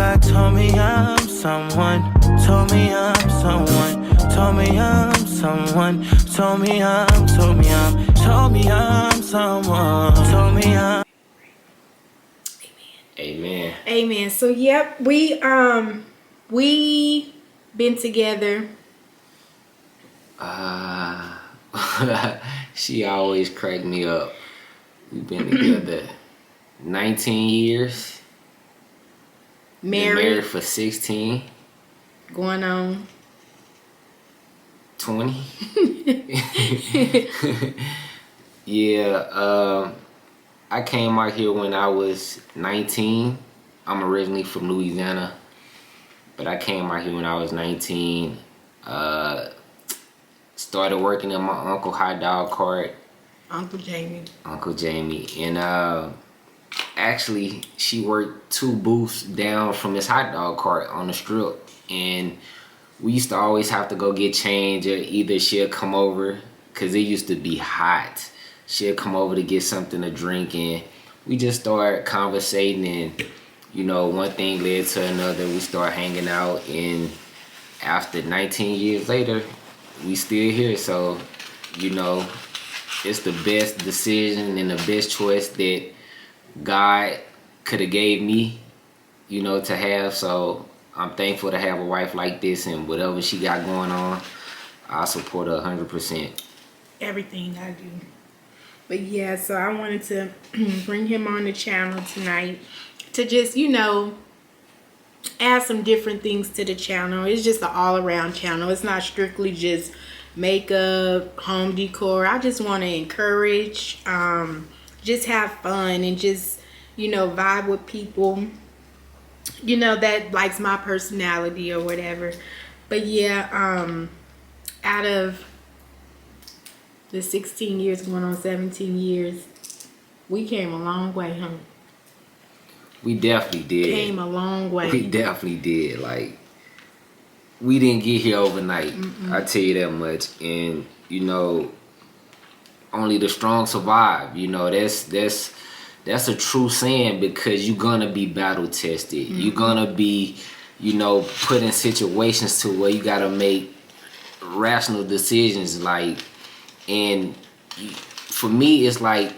God told me I'm someone. Told me I'm someone. Told me I'm someone. Told me I'm someone. Told me I'm. Amen. Amen. So yep, we been together. She always cracked me up. We've been together 19 years. Married. Been married for 16. Going on 20. Yeah, I came out here when I was 19. I'm originally from Louisiana, but I came out here when I was 19. Started working in my uncle hot dog cart. Uncle Jamie. And actually, she worked 2 booths down from his hot dog cart on the strip, and we used to always have to go get change, or either she'll come over, cause it used to be hot. She'll come over to get something to drink, and we just started conversating, and you know, one thing led to another. We started hanging out, and after 19 years later, we still here. So, you know, it's the best decision and the best choice that God could have gave me, you know, to have. So I'm thankful to have a wife like this, and whatever she got going on, I support her 100%. Everything I do. But yeah, so I wanted to bring him on the channel tonight to just, you know, add some different things to the channel. It's just an all-around channel. It's not strictly just makeup, home decor. I just want to encourage, just have fun, and just, you know, vibe with people, you know, that likes my personality or whatever. But yeah, out of the 16 years going on 17 years, we came a long way, huh? We definitely did. Came a long way. We definitely did. Like, we didn't get here overnight. I tell you that much. And you know, only the strong survive. You know, that's a true saying, because you're gonna be battle tested. You're gonna be, you know, put in situations to where you gotta make rational decisions. Like, and for me, it's like,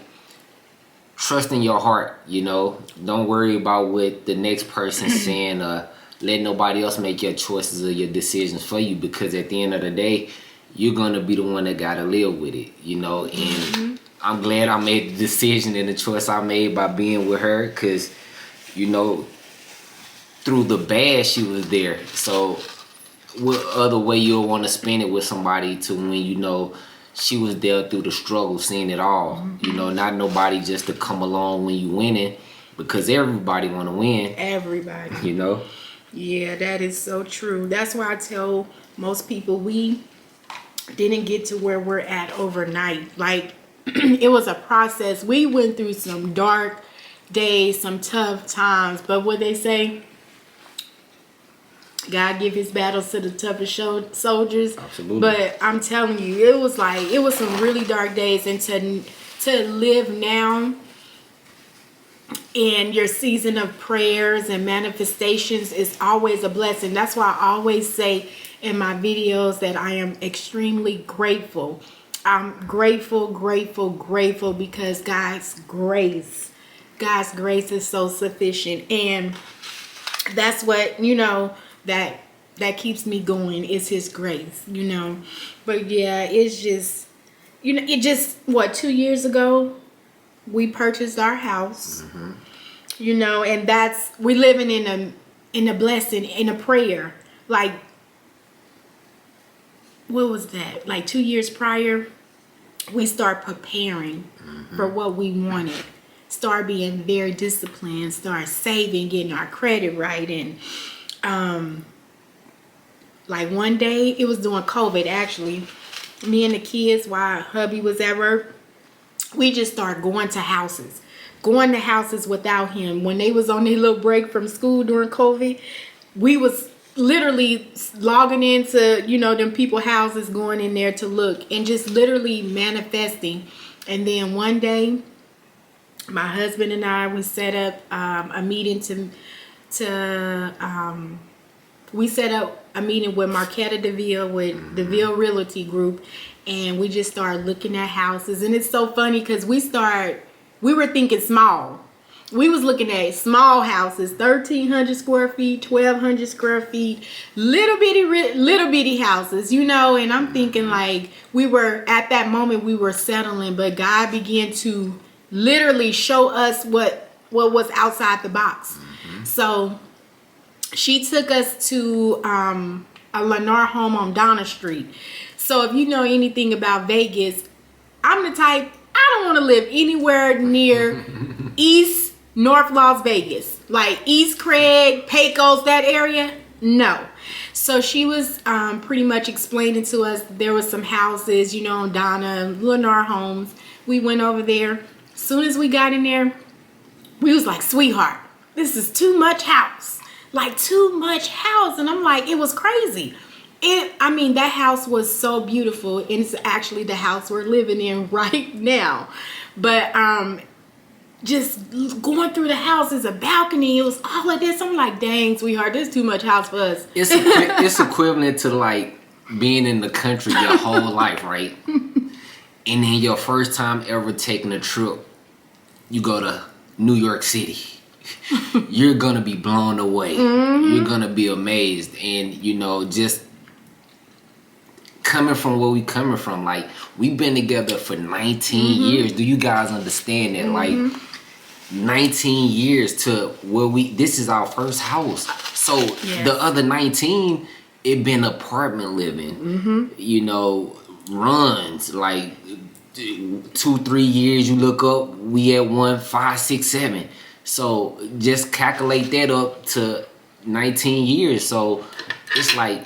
trust in your heart, you know. Don't worry about what the next person's saying, or let nobody else make your choices or your decisions for you, because at the end of the day, you're gonna be the one that gotta live with it, you know. And I'm glad I made the decision and the choice I made by being with her, because, you know, through the bad, she was there. So what other way you'll want to spend it with somebody, to when you know she was there through the struggle, seeing it all. You know, not nobody just to come along when you winning, because everybody want to win. Everybody. You know? Yeah, that is so true. That's why I tell most people, we didn't get to where we're at overnight. Like, it was a process. We went through some dark days, some tough times, but what they say, God give his battles to the toughest soldiers. Absolutely. But I'm telling you, it was some really dark days, and to live now in your season of prayers and manifestations is always a blessing. That's why I always say in my videos that I am extremely grateful. I'm grateful, because God's grace is so sufficient, and that's what, you know, that keeps me going, is his grace, you know. But yeah, it's just, you know, it just, what, 2 years ago we purchased our house. You know, and we living in a blessing, in a prayer. Like, what was that, like 2 years prior, we start preparing for what we wanted, start being very disciplined, start saving, getting our credit right. And like one day, it was during COVID actually, me and the kids, while hubby was at work, we just started going to houses without him. When they was on their little break from school during COVID, we was literally logging into, you know, them people houses, going in there to look, and just literally manifesting. And then one day, my husband and I, we set up a meeting we set up a meeting with Marquetta DeVille with DeVille Realty Group, and we just started looking at houses. And it's so funny because we were thinking small. We was looking at small houses, 1,300 square feet, 1,200 square feet, little bitty houses, you know. And I'm thinking like at that moment we were settling, but God began to literally show us what was outside the box. So she took us to a Lennar home on Donna Street. So if you know anything about Vegas, I'm the type, I don't want to live anywhere near North Las Vegas, like East Craig, Pecos, that area. No. So she was pretty much explaining to us there was some houses, you know, on Donna, Lennar homes. We went over there. As soon as we got in there, we was like, sweetheart, this is too much house. Like too much house. And I'm like, it was crazy. That house was so beautiful. And it's actually the house we're living in right now. But just going through the house is a balcony. It was all of this. I'm like, dang, sweetheart, this is too much house for us. It's equivalent to like being in the country your whole life, right? And then your first time ever taking a trip, you go to New York City. You're gonna be blown away. You're gonna be amazed. And you know, just coming from where we coming from, like we've been together for 19 years. Do you guys understand that? Like 19 years to where this is our first house. So the other 19, it been apartment living. You know, runs like 2-3 years. You look up, we at 1, 5, 6, 7. So just calculate that up to 19 years. So it's like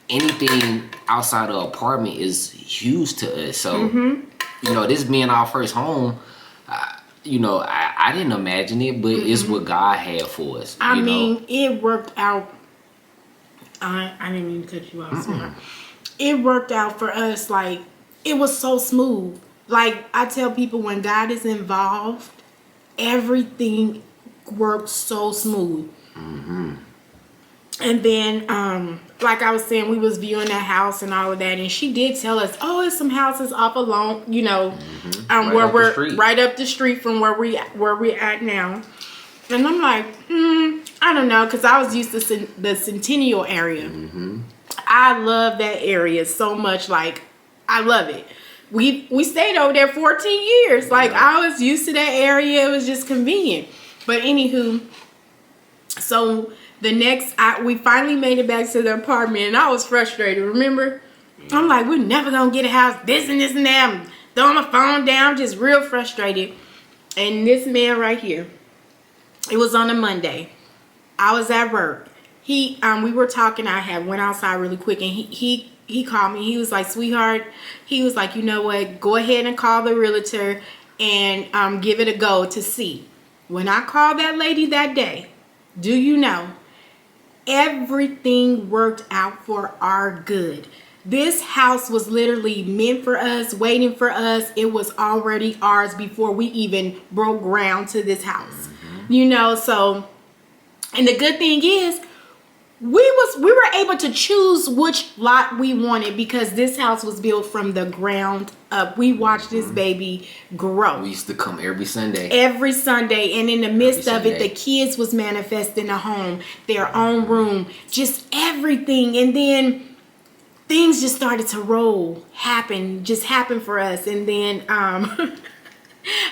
anything outside of apartment is huge to us. So, you know, this being our first home, you know, I didn't imagine it, but it's what God had for us. I mean, it worked out. I didn't mean to cut you off, sweetheart. It worked out for us. Like, it was so smooth. Like, I tell people, when God is involved, everything works so smooth. And then like I was saying, we was viewing that house and all of that, and she did tell us, oh, it's some houses off along, you know, where we're right up the street from where we at now. And I'm like, I don't know, because I was used to the Centennial area. I love that area so much. Like, I love it. We stayed over there 14 years. Like, I was used to that area. It was just convenient. But anywho, so we finally made it back to the apartment, and I was frustrated, remember? I'm like, we're never gonna get a house, this and this and that. I'm throwing my phone down, just real frustrated. And this man right here, it was on a Monday. I was at work. We were talking, I had went outside really quick, and he called me. He was like, sweetheart, he was like, you know what, go ahead and call the realtor and give it a go to see. When I called that lady that day, do you know, everything worked out for our good. This house was literally meant for us, waiting for us. It was already ours before we even broke ground to this house. You know, so, and the good thing is, we were able to choose which lot we wanted, because this house was built from the ground up. We watched this baby grow. We used to come every Sunday. Every Sunday. And in the midst of it, the kids was manifesting a home, their own room, just everything. And then things just started to happen for us. And then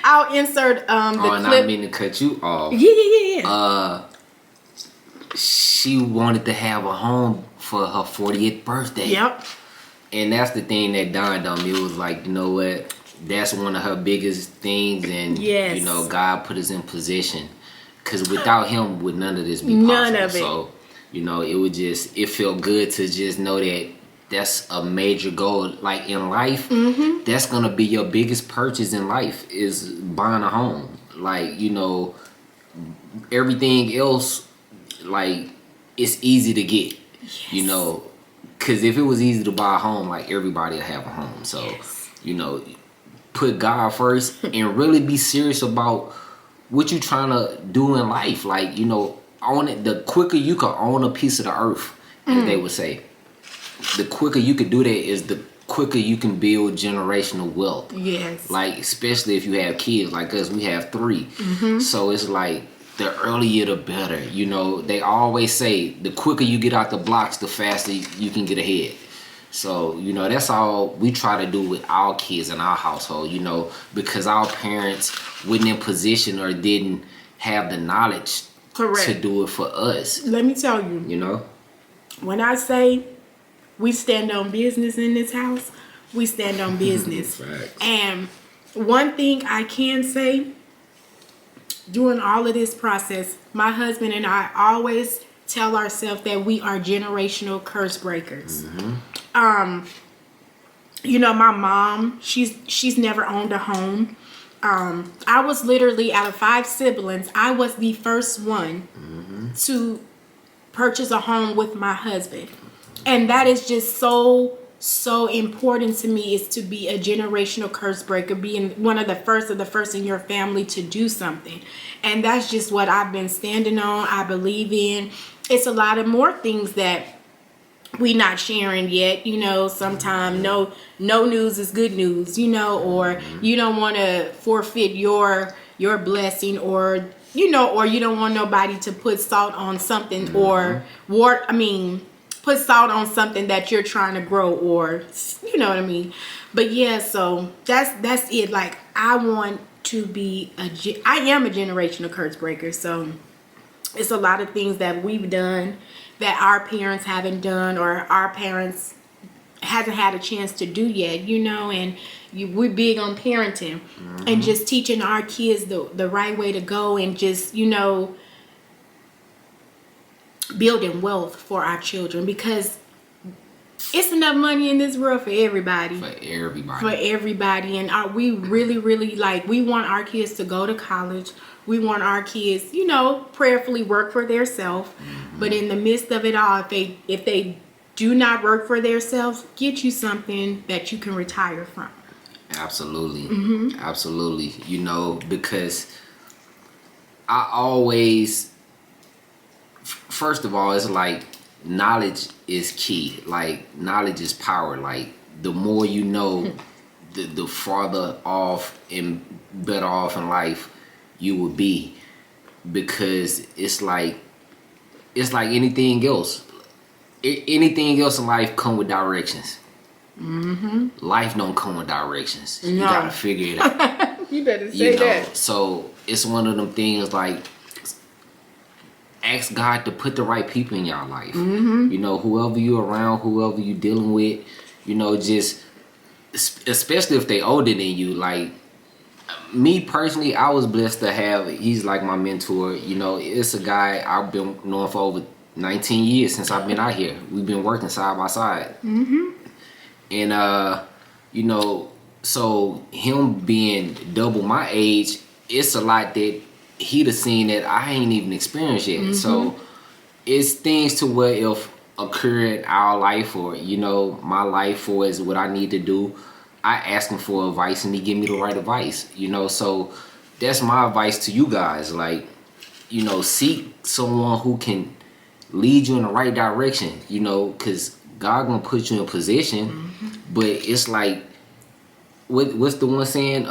I'll insert the clip. And I mean to cut you off. Yeah. She wanted to have a home for her 40th birthday. Yep. And that's the thing that dawned on me. It was like, you know what? That's one of her biggest things. And, you know, God put us in position. Because without him, would none of this be possible. None of it. So, you know, it felt good to just know that that's a major goal. Like in life, that's going to be your biggest purchase in life, is buying a home. Like, you know, everything else, like, it's easy to get, you know, because if it was easy to buy a home, like, everybody will have a home. So, you know, put God first and really be serious about what you're trying to do in life. Like, you know, own it, the quicker you can own a piece of the earth, as they would say, the quicker you can do that is the quicker you can build generational wealth. Yes. Like, especially if you have kids like us, we have 3. So it's like the earlier the better. You know, they always say the quicker you get out the blocks, the faster you can get ahead. So, you know, that's all we try to do with our kids in our household, you know, because our parents wasn't in position or didn't have the knowledge to do it for us. Let me tell you. You know? When I say we stand on business in this house, we stand on business. And one thing I can say, during all of this process, my husband and I always tell ourselves that we are generational curse breakers. You know, my mom, she's never owned a home. I was literally, out of 5 siblings, I was the first one to purchase a home with my husband. And that is just so important to me, is to be a generational curse breaker, being one of the first in your family to do something. And that's just what I've been standing on. I believe in. It's a lot of more things that we not sharing yet, you know. Sometimes no news is good news, you know, or you don't want to forfeit your blessing, or you know, or you don't want nobody to put salt on something, or put salt on something that you're trying to grow, or you know what I mean. But yeah, so that's it. Like, I want to be I am a generational curse breaker. So it's a lot of things that we've done that our parents haven't done, or our parents hasn't had a chance to do yet, you know. And we're big on parenting and just teaching our kids the right way to go, and just, you know, building wealth for our children, because it's enough money in this world for everybody. And we really like, we want our kids to go to college. We want our kids, you know, prayerfully work for themselves. But in the midst of it all, if they do not work for themselves, get you something that you can retire from. Absolutely. Absolutely. You know, because I always, first of all, it's like, knowledge is key. Like, knowledge is power. Like, the more you know, the farther off and better off in life you will be. Because it's like anything else. Anything else in life come with directions. Life don't come with directions. No. You gotta figure it out. You better say that. So it's one of them things, like, ask God to put the right people in your life. You know, whoever you're around, whoever you're dealing with, you know, just, especially if they older than you. Like, me personally, I was blessed to have, he's like my mentor. You know, it's a guy I've been knowing for over 19 years since I've been out here. We've been working side by side. And, you know, so him being double my age, it's a lot that he'd have seen that I ain't even experienced yet. So it's things to where if occur in our life, or, you know, my life, or is what I need to do, I ask him for advice and he give me the right advice, you know. So that's my advice to you guys. Like, you know, seek someone who can lead you in the right direction, you know, because God gonna put you in position. But it's like, what's the one saying?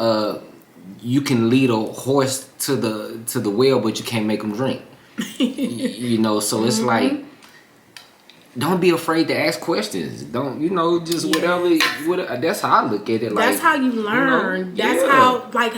You can lead a horse to the well, but you can't make him drink. You know, so it's like, don't be afraid to ask questions. Don't, you know, just whatever. That's how I look at it. Like, that's how you learn. You know, that's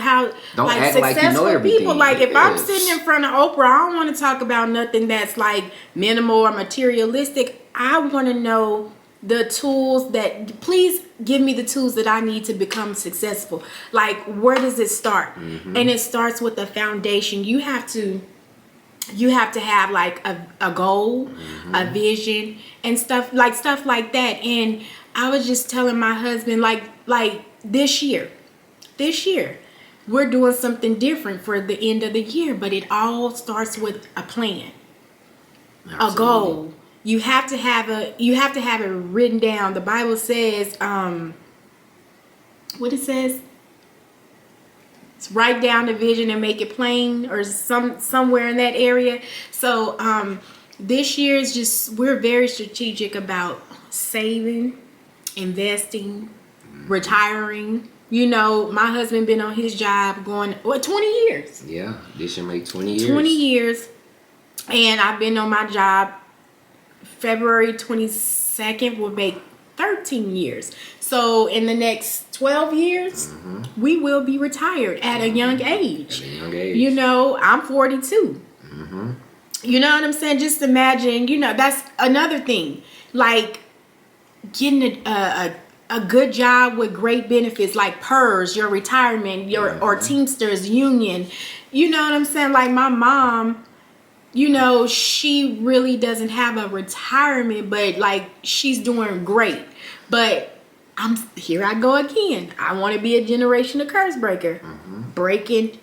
how don't like act successful like you know everything. people. Like, if I'm sitting in front of Oprah, I don't want to talk about nothing that's like minimal or materialistic. I want to know the tools that, please give me the tools that I need to become successful. Like, where does it start? And it starts with the foundation. You have to have like a goal, a vision, and stuff like that. And I was just telling my husband, like this year we're doing something different for the end of the year, but it all starts with a plan. Absolutely. A goal. You have to have it written down. The Bible says, what it says? write down the vision and make it plain, or somewhere in that area. So this year is just, we're very strategic about saving, investing, retiring. You know, my husband been on his job going 20 years. Yeah, this should make 20 years. 20 years. And I've been on my job. February 22nd will make 13 years. So in the next 12 years, we will be retired at a young age. At a young age. You know, I'm 42. You know what I'm saying? Just imagine, you know, that's another thing. Like getting a good job with great benefits, like PERS, your retirement, or Teamsters Union. You know what I'm saying? Like my mom, you know, she really doesn't have a retirement, but like she's doing great. But here I go again. I want to be a generational curse breaker. Breaking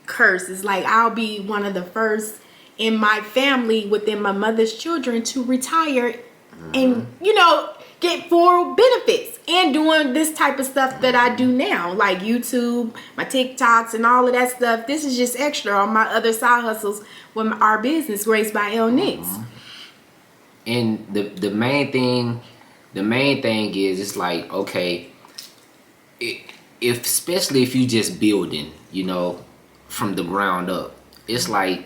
curses. Like I'll be one of the first in my family, within my mother's children, to retire and, you know, get full benefits and doing this type of stuff that I do now, like YouTube, my TikToks, and all of that stuff. This is just extra on my other side hustles with our business, GracedByLNix. And the main thing is, it's like, okay, especially if you just building, you know, from the ground up, it's like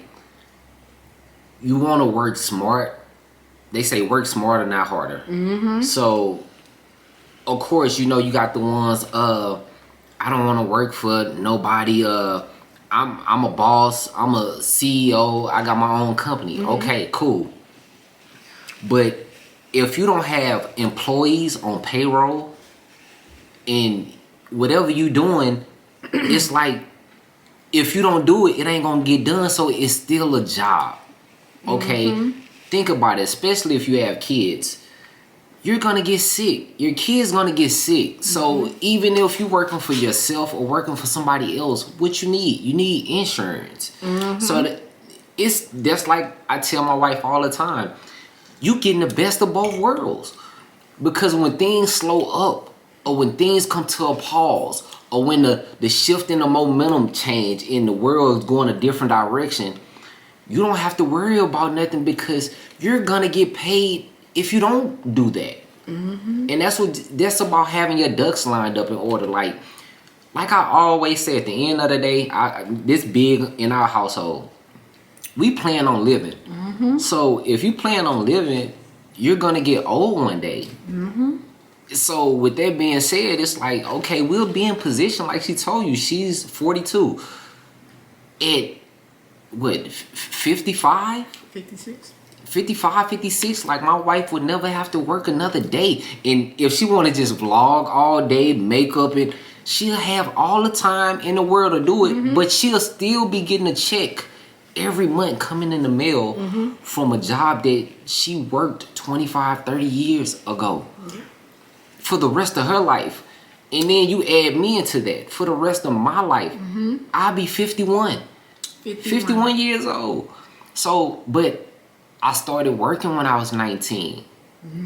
you want to work smart. They say work smarter, not harder. So, of course, you know, you got the ones, I don't want to work for nobody. I'm a boss. I'm a CEO. I got my own company. Okay, cool. But if you don't have employees on payroll and whatever you doing, it's like, if you don't do it, it ain't going to get done. So it's still a job. Okay? Think about it, especially if you have kids. You're going to get sick. Your kid's going to get sick. So even if you're working for yourself or working for somebody else, what you need? You need insurance. So that's like I tell my wife all the time. You getting the best of both worlds. Because when things slow up, or when things come to a pause, or when the shift in the momentum change and the world is going a different direction, you don't have to worry about nothing, because you're gonna get paid if you don't do that. And that's about having your ducks lined up in order. Like I always say, at the end of the day, this big in our household, we plan on living. So if you plan on living, you're gonna get old one day. So with that being said, it's like, okay, we'll be in position, like she told you, she's 42. At what, 55? 55, 56, like my wife would never have to work another day. And if she want to just vlog all day, makeup it, she'll have all the time in the world to do it, but she'll still be getting a check every month coming in the mail from a job that she worked 25, 30 years ago for the rest of her life. And then you add me into that for the rest of my life. I'll be 51 years old. So, but I started working when I was 19,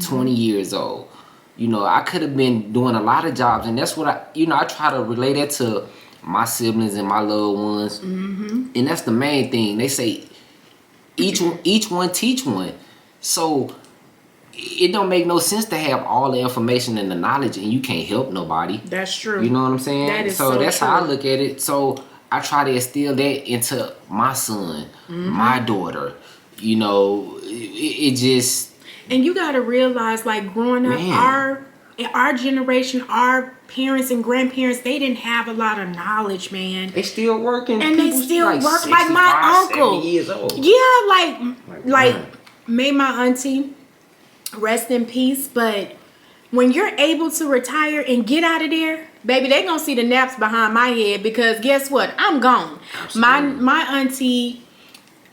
20 years old. You know, I could have been doing a lot of jobs, and that's what I try to relate that to my siblings and my loved ones. And that's the main thing. They say each one teach one. So it don't make no sense to have all the information and the knowledge and you can't help nobody. That's true. You know what I'm saying? That is so that's true. how I look at it. So I try to instill that into my son, my daughter. You know, it just... And you got to realize, like, growing up, our generation, our parents and grandparents, they didn't have a lot of knowledge, man. They still working. And they still like work. Like my uncle. 70 years old. Yeah, like may my auntie rest in peace. But when you're able to retire and get out of there, baby, they gonna see the naps behind my head, because guess what? I'm gone. Absolutely. My auntie,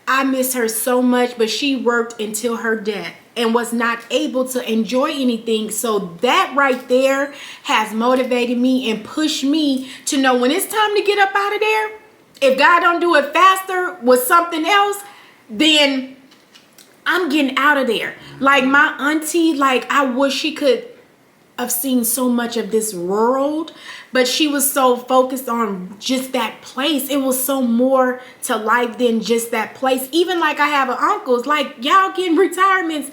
I miss her so much, but she worked until her death and was not able to enjoy anything. So that right there has motivated me and pushed me to know when it's time to get up out of there, if God don't do it faster with something else, then I'm getting out of there. Like my auntie, like I wish she could of seeing so much of this world, but she was so focused on just that place. It was so more to life than just that place. Even like I have uncles, like y'all getting retirements.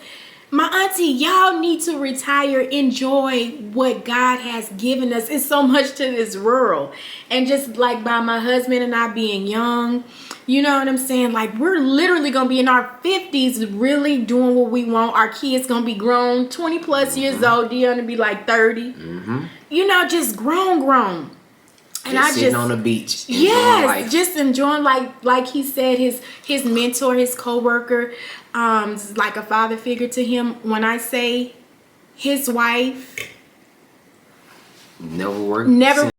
My auntie, y'all need to retire, enjoy what God has given us. It's so much to this world. And just like by my husband and I being young, you know what I'm saying? Like we're literally going to be in our 50s really doing what we want. Our kids going to be grown, 20 plus years old. They're going to be like 30. You know, just grown. And just sitting on the beach. Yes, just enjoying like he said, his mentor, his co-worker, like a father figure to him. When I say his wife never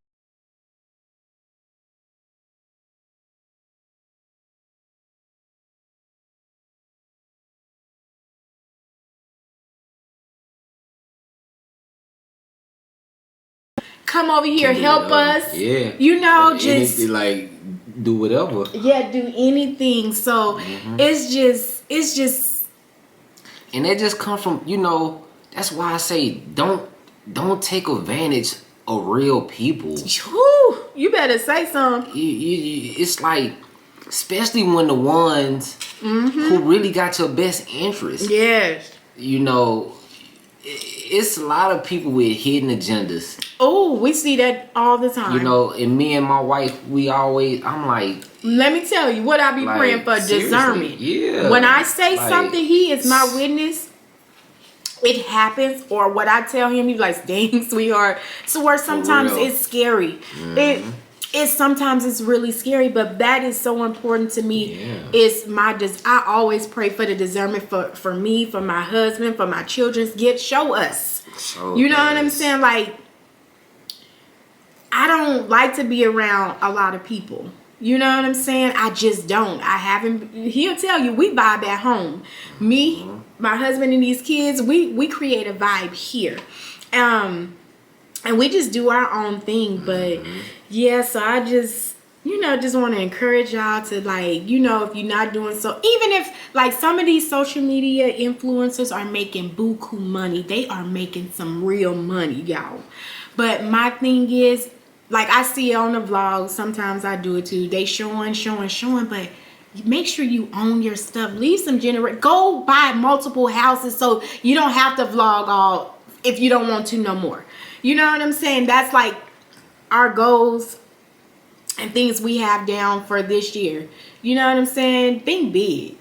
come over here, help us. Yeah. You know, just anything, like do whatever. Yeah, do anything. So it's just and that just comes from, you know, that's why I say don't take advantage of real people. Whew, you better say something. It's like, especially when the ones who really got your best interest. Yes. You know, it's a lot of people with hidden agendas. Oh, we see that all the time. You know, and me and my wife, I'm like, let me tell you what I be like, praying for, discernment. Yeah. When I say like, something, he is my witness. It happens, or what I tell him, he's like, "Dang, sweetheart." So where sometimes it's scary. It sometimes it's really scary, but that is so important to me. Yeah. It's I always pray for the discernment for me, for my husband, for my children. Show us. You know what I'm saying? Like, I don't like to be around a lot of people. You know what I'm saying? I just don't. He'll tell you, we vibe at home. Me, my husband, and these kids, we create a vibe here. And we just do our own thing. But yeah, so I just, just want to encourage y'all to, like, if you're not doing so, even if like some of these social media influencers are making buku money, they are making some real money, y'all. But my thing is, like, I see it on the vlogs, sometimes I do it too, they showing, but make sure you own your stuff. Leave some go buy multiple houses so you don't have to vlog all if you don't want to no more. You know what I'm saying? That's like our goals and things we have down for this year. You know what I'm saying? Think big.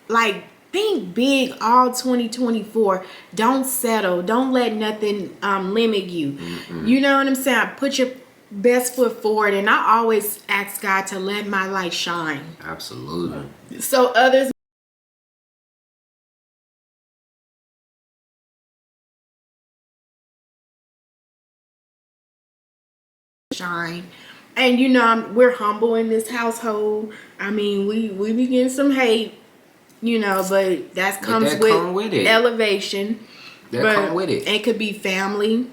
Like, think big all 2024. Don't settle. Don't let nothing limit you. You know what I'm saying? Put your best foot forward. And I always ask God to let my light shine. Absolutely. So others shine. And we're humble in this household. I mean, we be getting some hate, but that comes with elevation. That come with it. It could be family.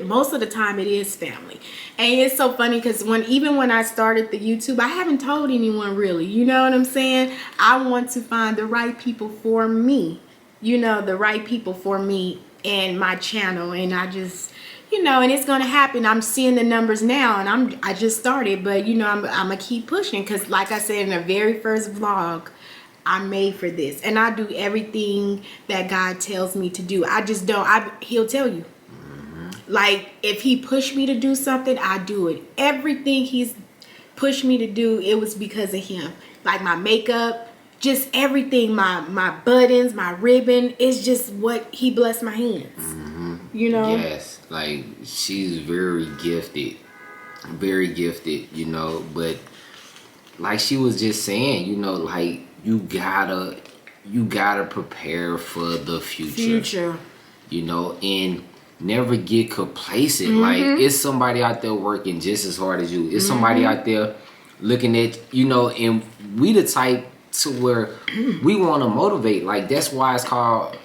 Most of the time it is family. And it's so funny because even when I started the YouTube, I haven't told anyone really. You know what I'm saying? I want to find the right people for me. The right people for me and my channel. And I just, and it's gonna happen. I'm seeing the numbers now, and I just started, but I'm gonna keep pushing because, like I said in the very first vlog, I'm made for this, and I do everything that God tells me to do. I just don't. He'll tell you. Like, if he pushed me to do something, I do it. Everything he's pushed me to do, it was because of him. Like my makeup, just everything, my buttons, my ribbon, it's just what he blessed my hands. Yes, like, she's very gifted, but like she was just saying, like, you gotta prepare for the future. And never get complacent. Like, it's somebody out there working just as hard as you. It's somebody out there looking at, and we the type to where we want to motivate. Like, that's why it's called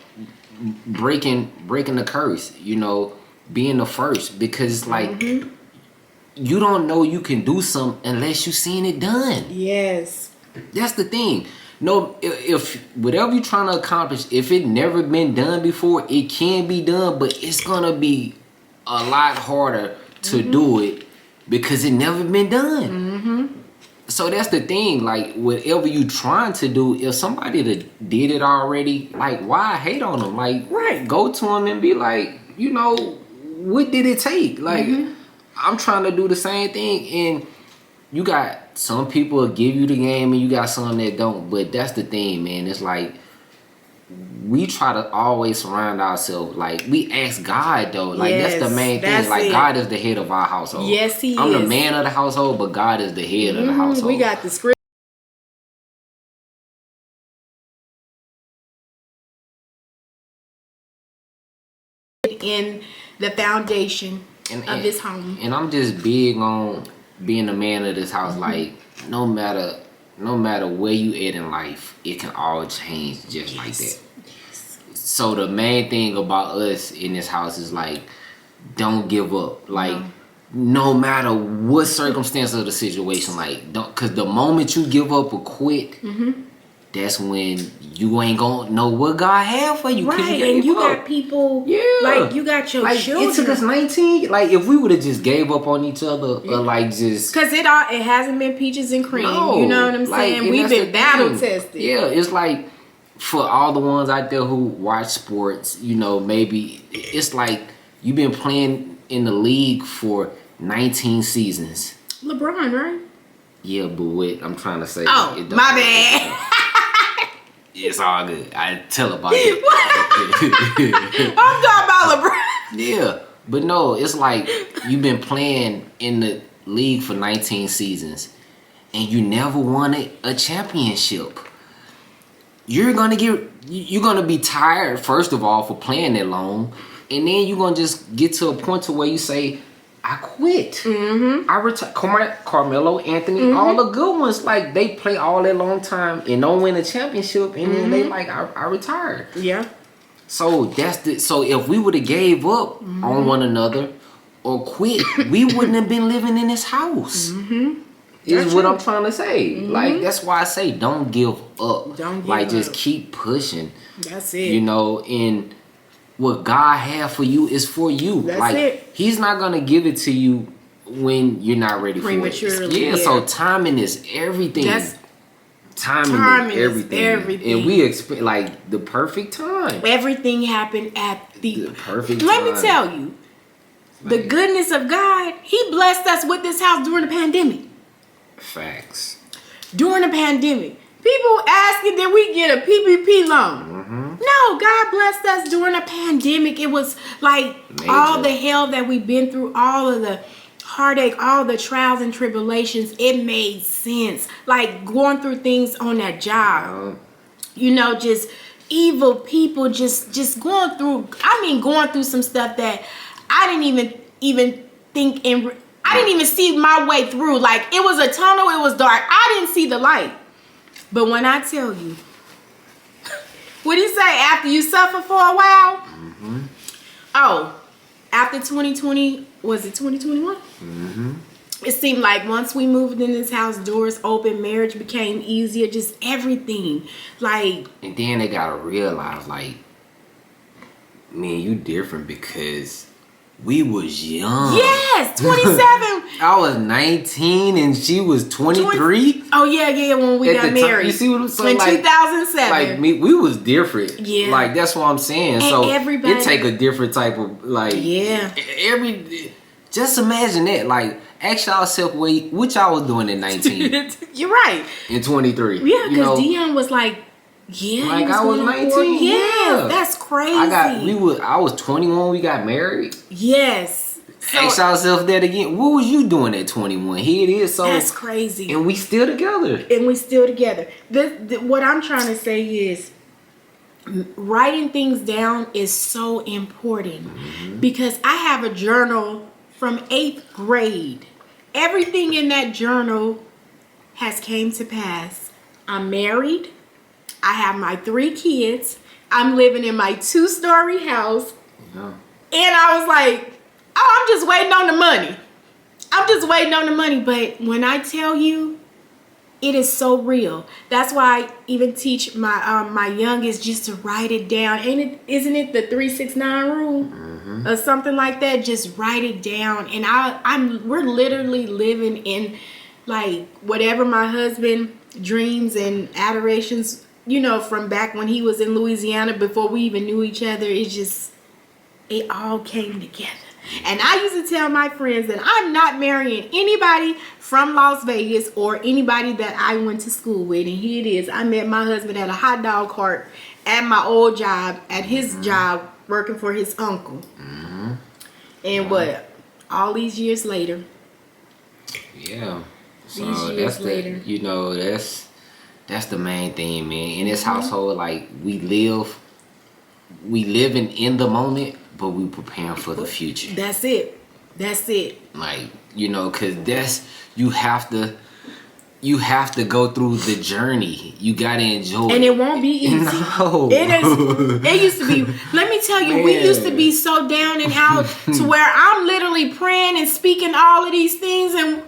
breaking the curse, being the first, because it's like, you don't know you can do something unless you seen it done. Yes. That's the thing. no, if whatever you're trying to accomplish, if it never been done before, it can be done, but it's gonna be a lot harder to do it because it never been done. So that's the thing, like whatever you trying to do, if somebody that did it already, like why hate on them? Like go to them and be like, you know, what did it take? Like I'm trying to do the same thing, and you got some people will give you the game and you got some that don't. But that's the thing, man. It's like we try to always surround ourselves. Like we ask God though. Like that's the main thing. Like God is the head of our household. Yes, He is. I'm the man of the household, but God is the head of the household. We got the script in the foundation of this home. And I'm just big on being the man of this house. Like no matter where you at in life, it can all change just like that. So the main thing about us in this house is like, don't give up. Like no matter what circumstance of the situation, like don't, cause the moment you give up or quit, that's when you ain't gonna know what God have for you. Right, and you got people, like you got your children. It took us 19. Like if we would have just gave up on each other, or like just because it hasn't been peaches and cream. You know what I'm saying? We've been battle tested. Yeah, it's like for all the ones out there who watch sports, you know, maybe it's like you've been playing in the league for 19 seasons. LeBron, right? Yeah, but what I'm trying to say. Oh, my bad. It's all good. I tell about it. I'm talking about LeBron. Yeah, but no, it's like you've been playing in the league for 19 seasons, and you never won a championship. You're gonna be tired first of all for playing that long, and then you're gonna just get to a point to where you say, I quit. I retire. Carmelo Anthony, all the good ones, like they play all that long time and don't win a championship, and then they like, I retired. Yeah. So so if we would have gave up on one another or quit, we wouldn't have been living in this house. Is what I'm trying to say. Like that's why I say don't give up. Don't give up. Just keep pushing. That's it. You know, and what God have for you is for you. That's like it. He's not gonna give it to you when you're not ready for it. Yeah, so timing is everything. Timing is everything. And we expect like the perfect time. Everything happened at the perfect time. Let me tell you, the goodness of God, He blessed us with this house during the pandemic. Facts. During the pandemic. People asking, did we get a PPP loan? No, God blessed us during a pandemic. It was like all the hell that we've been through, all of the heartache, all the trials and tribulations. It made sense. Like going through things on that job. You know, just evil people just going through some stuff that I didn't even think I didn't even see my way through. Like it was a tunnel, it was dark. I didn't see the light. But when I tell you, what do you say? After you suffer for a while? Oh, after 2020, was it 2021? It seemed like once we moved in this house, doors open, marriage became easier, just everything. Like, and then they gotta realize, like, man, you different because we was young. Yes, 27. I was 19 and she was 23. Oh yeah, when we got married. You see what I'm saying? In 2007. Like me, we was different. Yeah. Like that's what I'm saying. And so everybody, it take a different type of like. Yeah. Just imagine that. Like ask yourself what y'all was doing in 19. You're right. In 23. Yeah, because Dion was like. Yeah, like I was 19. Yeah, that's crazy. I was 21 when we got married. Yes. So, ask yourself that again. What was you doing at 21? Here it is. So that's crazy. And we still together. What I'm trying to say is writing things down is so important because I have a journal from 8th grade. Everything in that journal has came to pass. I'm married. I have my 3 kids. I'm living in my 2-story house. Yeah. And I was like, oh, I'm just waiting on the money. But when I tell you, it is so real. That's why I even teach my my youngest just to write it down. Isn't it the 369 rule or something like that? Just write it down. And we're literally living in like whatever my husband dreams and adorations, you know, from back when he was in Louisiana before we even knew each other. It all came together. And I used to tell my friends that I'm not marrying anybody from Las Vegas or anybody that I went to school with. And here it is. I met my husband at a hot dog cart at my old job, at his job, working for his uncle. And what? All these years later. Yeah. So These years later. You know, that's the main thing, man. In this household, like, we living in the moment, but we preparing for the future. That's it. That's it. Like, you know, cause you have to go through the journey. You gotta enjoy And it won't be easy. No. It used to be, let me tell you, we used to be so down and out to where I'm literally praying and speaking all of these things, and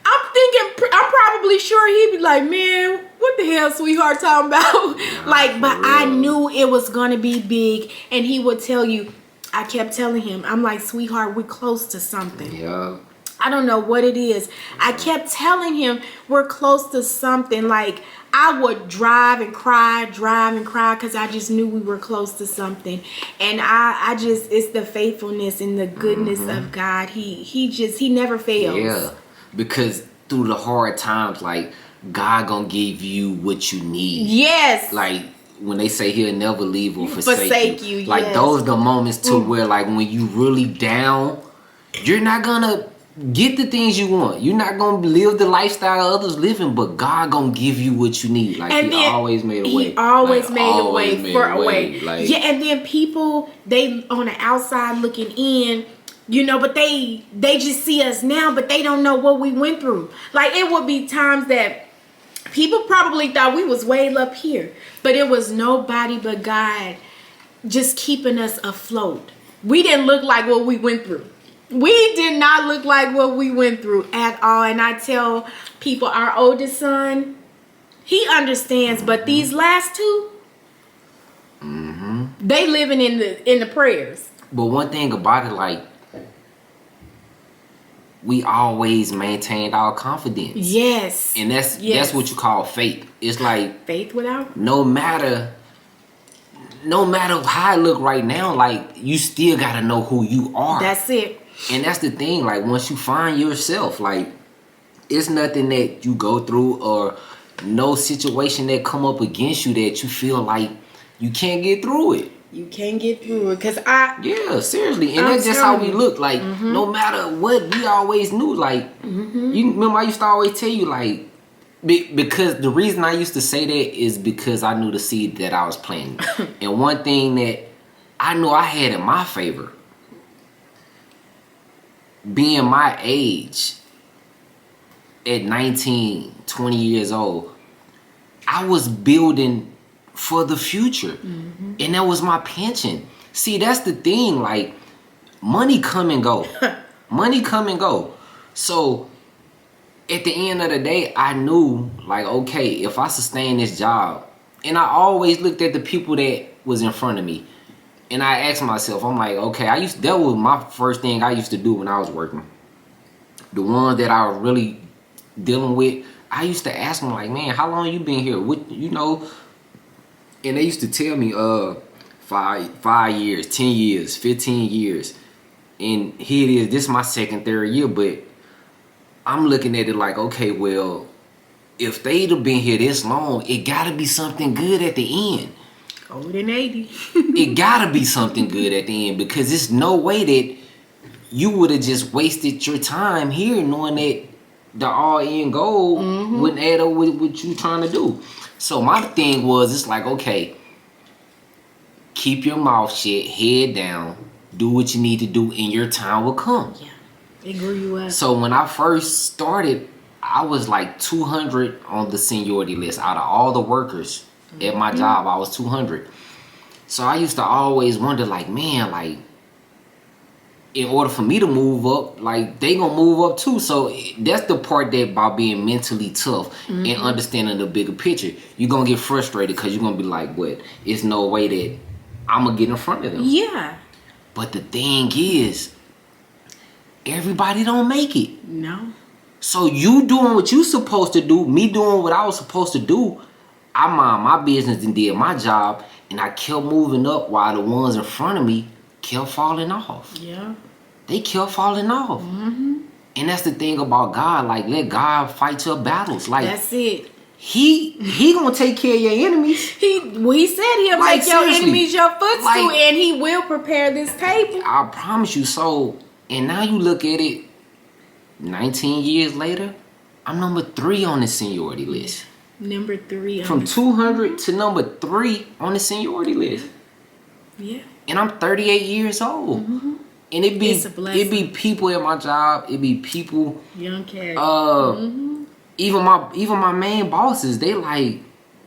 I'm probably sure he'd be like, man, what the hell, sweetheart, talking about? Like, but I knew it was gonna be big, and he would tell you, I kept telling him, I'm like, sweetheart, we're close to something. Yeah. I don't know what it is. I kept telling him we're close to something. Like, I would drive and cry because I just knew we were close to something. And I just, it's the faithfulness and the goodness of God. He never fails. Yeah. Because through the hard times, like, God gonna give you what you need. Yes. Like, when they say he'll never leave or forsake you. Like, yes. those are the moments to where, like, when you really down, you're not gonna get the things you want. You're not gonna live the lifestyle others living, but God gonna give you what you need. Like, and he always made a way. He always like, made a way made for a way. Like, yeah, and then people, they on the outside looking in, you know, but they just see us now, but they don't know what we went through. Like, it would be times that people probably thought we was way up here, but it was nobody but God just keeping us afloat. We didn't look like what we went through. We did not look like what we went through at all. And I tell people, our oldest son, he understands, but these last two, they living in the prayers. But one thing about it, like, we always maintained our confidence. Yes. And that's what you call faith. It's like, faith without, no matter how I look right now, like, you still gotta know who you are. that's it. And that's the thing, like, once you find yourself, like, it's nothing that you go through or no situation that come up against you that you feel like you can't get through it. You can't get through it. Because Yeah, seriously. And I'm that's just how telling we you. look. Like, no matter what, we always knew. Like, you remember I used to always tell you, like, because the reason I used to say that is because I knew the seed that I was planting. And one thing that I knew I had in my favor, being my age at 19, 20 years old, I was building for the future. And that was my pension. See, that's the thing. Like, money come and go. Money come and go. So at the end of the day, I knew, like, okay, if I sustain this job, and I always looked at the people that was in front of me, and I asked myself, I'm like, okay, that was my first thing I used to do when I was working. The one that I was really dealing with, I used to ask them, like, man, how long you been here? What, you know? And they used to tell me, 5 years, 10 years, 15 years. And here it is, this is my second, third year, but I'm looking at it like, okay, well, if they'd have been here this long, it gotta be something good at the end. older than 80. It gotta be something good at the end, because there's no way that you would have just wasted your time here knowing that the all-in goal wouldn't add up with what you trying to do. So my thing was, it's like, okay, keep your mouth shut, head down, do what you need to do, and your time will come. Yeah, it grew you up. So when I first started, I was like 200 on the seniority list. Out of all the workers at my job, I was 200. So I used to always wonder, like, man, like, in order for me to move up, like they gonna move up too. So that's the part that about being mentally tough and understanding the bigger picture. You're gonna get frustrated because you're gonna be like, what? It's no way that I'm gonna get in front of them. Yeah. But the thing is, everybody don't make it. No. So you doing what you supposed to do, me doing what I was supposed to do. I mind my business and did my job, and I kept moving up while the ones in front of me kept falling off. Yeah. They kept falling off. And that's the thing about God. Like, let God fight your battles. Like, That's it. He gonna take care of your enemies. He said he'll Like, make your seriously. enemies your footstool, Like- and he will prepare this table. I promise you. So, and now you look at it, 19 years later, I'm number 3 on the seniority list. Number 3. From 200 to number 3 on the seniority list. Yeah. And I'm 38 years old. And It's a blessing. it be people at my job. It be people. Young cat. Even my main bosses. They like,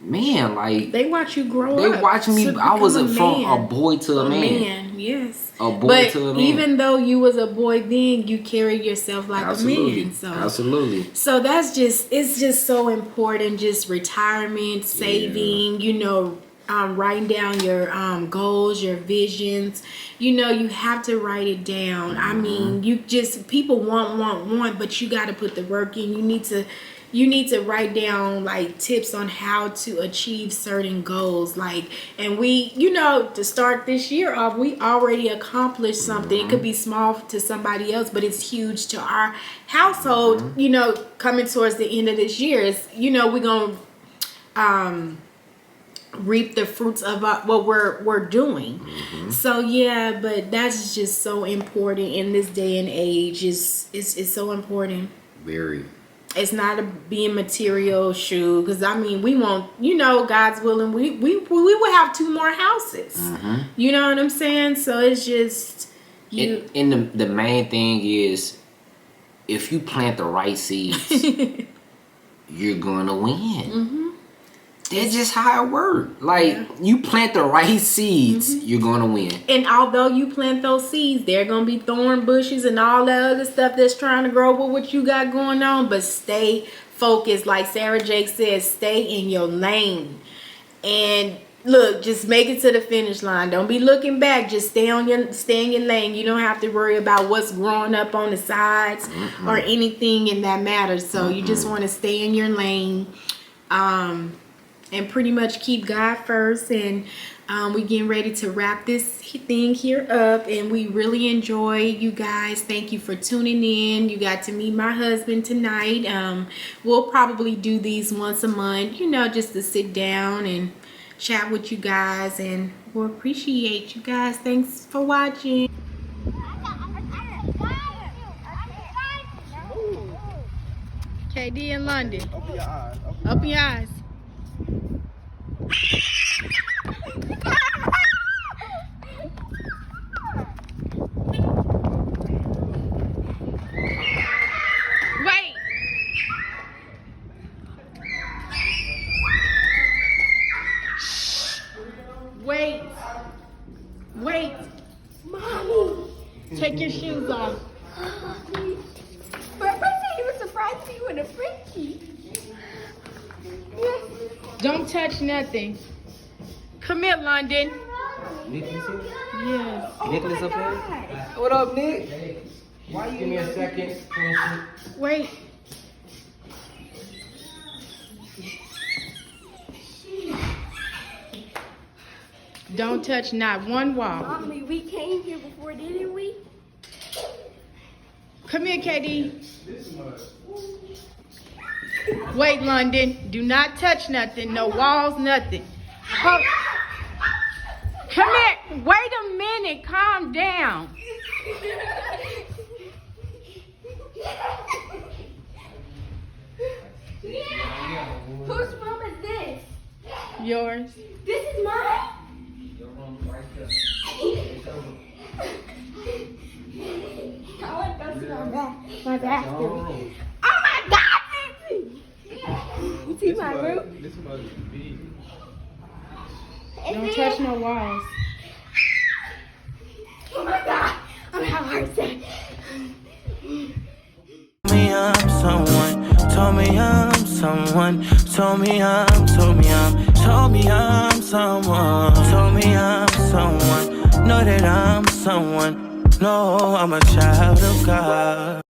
man, like They watch you grow they up. watch me. to I was become from man. a boy to a man. Yes. A boy but to a man. even though you was a boy then, you carried yourself like Absolutely. a man. So Absolutely. So it's just so important. Just retirement, saving, writing down your goals, your visions. You have to write it down. I mean, people want, but you got to put the work in. You need to write down like tips on how to achieve certain goals. Like, and we, to start this year off, we already accomplished something. It could be small to somebody else, but it's huge to our household. Coming towards the end of this year, we're gonna reap the fruits of what we're doing. So yeah, but that's just so important in this day and age. It's so important. Very. It's not being material shoe, because I mean we won't, God's willing, we will have 2 more houses. You know what I'm saying? So it's just And the main thing is, if you plant the right seeds, you're gonna win. That's just how it works. Like, you plant the right seeds, you're gonna win. And although you plant those seeds, there are gonna be thorn bushes and all that other stuff that's trying to grow with what you got going on. But stay focused, like Sarah Jake says. Stay in your lane, and look, just make it to the finish line. Don't be looking back. Just stay in your lane. You don't have to worry about what's growing up on the sides or anything in that matter. So you just want to stay in your lane. And pretty much keep God first. And we getting ready to wrap this thing here up. And we really enjoy you guys. Thank you for tuning in. You got to meet my husband tonight. We'll probably do these once a month, just to sit down and chat with you guys. And we'll appreciate you guys. Thanks for watching. KD in London. Open your eyes. Open your eyes. Wait. Wait. Mommy. Take your shoes off. But I said he was surprised you in a Frenchie. Don't touch nothing. Come here, London. Nicholas here? Yes. Nicholas up there? What up, Nick? Why you give me a second? Wait. Don't touch not one wall. Mommy, we came here before, didn't we? Come here, KD. Wait, London. Do not touch nothing. No walls, nothing. Come here. Wait a minute. Calm down. Whose room is this? Yours. This is mine? I want to go to my bathroom. Oh my God, Nancy! You see my room? This must be. Don't touch no walls. Oh my God! I'm my heart said. Me I'm someone, told me I'm someone, told me I'm someone, told me I'm someone, know that I'm someone, no, I'm a child of God.